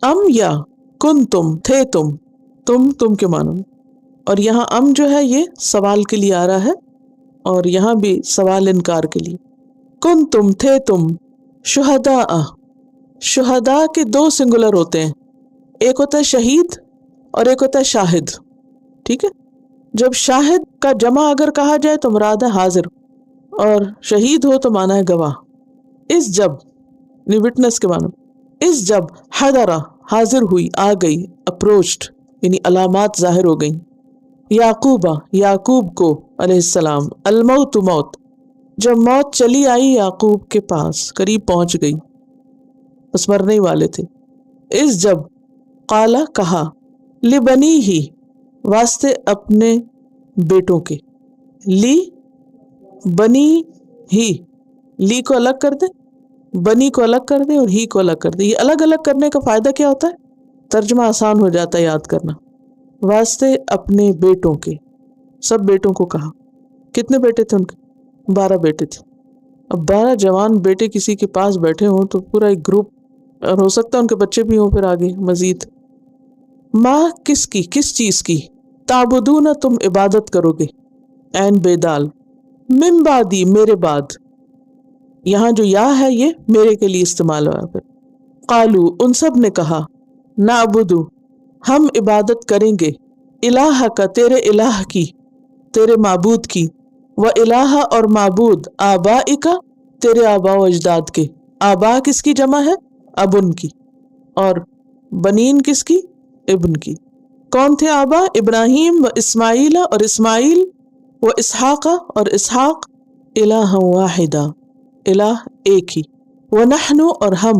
ام یا کنتم تھے تم کے معنی میں. اور یہاں ام جو ہے یہ سوال کے لیے آ رہا ہے اور یہاں بھی سوال انکار کے لیے. کنتم تھے تم شہداء. شہداء کے دو سنگولر ہوتے ہیں، ایک ہوتا ہے شہید اور ایک ہوتا ہے شاہد. ٹھیک ہے، جب شاہد کا جمع اگر کہا جائے تو مراد ہے حاضر، اور شہید ہو تو مانا ہے گواہ. اس جب وٹنس کے معنی، اس جب حضرہ حاضر ہوئی، آ گئی، اپروچڈ یعنی علامات ظاہر ہو گئیں. یعقوبہ یعقوب کو علیہ السلام، الموت موت، جب موت چلی آئی یعقوب کے پاس، قریب پہنچ گئی، بس مرنے ہی والے تھے. اس جب قالا کہا، لبنی ہی واسطے اپنے بیٹوں کے، لی بنی ہی، لی کو الگ کر دیں، بنی کو الگ کر دیں اور ہی کو الگ کر دیں. یہ الگ الگ کرنے کا فائدہ کیا ہوتا ہے؟ ترجمہ آسان ہو جاتا ہے یاد کرنا. واسطے اپنے بیٹوں کے، سب بیٹوں کو کہا. کتنے بیٹے تھے ان کے؟ 12 بیٹے تھے. اب 12 جوان بیٹے کسی کے پاس بیٹھے ہوں تو پورا ایک گروپ، اور ہو سکتا ہے ان کے بچے بھی ہوں پھر آگے مزید. ماں کس کی، کس چیز کی، تعبدون تم عبادت کرو گے، عین بے دال، من بعدی میرے بعد. یہاں جو یا ہے یہ میرے کے لیے استعمال ہوا. پھر قالو ان سب نے کہا، نعبد ہم عبادت کریں گے، الہ کا تیرے الہ کی، تیرے معبود کی، و الہ اور معبود آبائکا تیرے آبا و اجداد کے. آبا کس کی جمع ہے؟ ابن کی. اور بنین کس کی؟ ابن کی. کون تھے آبا؟ ابراہیم و اسماعیل اور اسماعیل، و اسحاق اور اسحاق، الہ واحدہ الہ ایک ہی، ونحن اور ہم،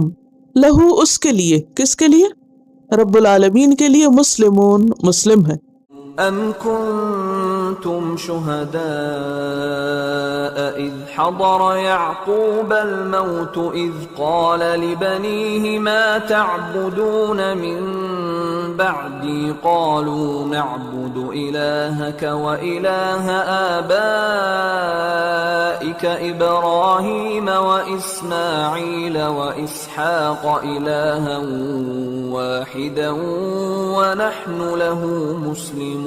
لہو اس کے لیے، کس کے لیے؟ رب العالمین کے لیے، مسلمون مسلم ہے. أَمْ كُنْتُمْ شُهَدَاءَ إِذْ حَضَرَ يَعْقُوبَ الْمَوْتُ إِذْ قَالَ لِبَنِيهِ مَا تَعْبُدُونَ مِنْ بَعْدِي قَالُوا نَعْبُدُ إِلَٰهَكَ وَإِلَٰهَ آبَائِكَ إِبْرَاهِيمَ وَإِسْمَاعِيلَ وَإِسْحَاقَ إِلَٰهًا وَاحِدًا وَنَحْنُ لَهُ مسلمون.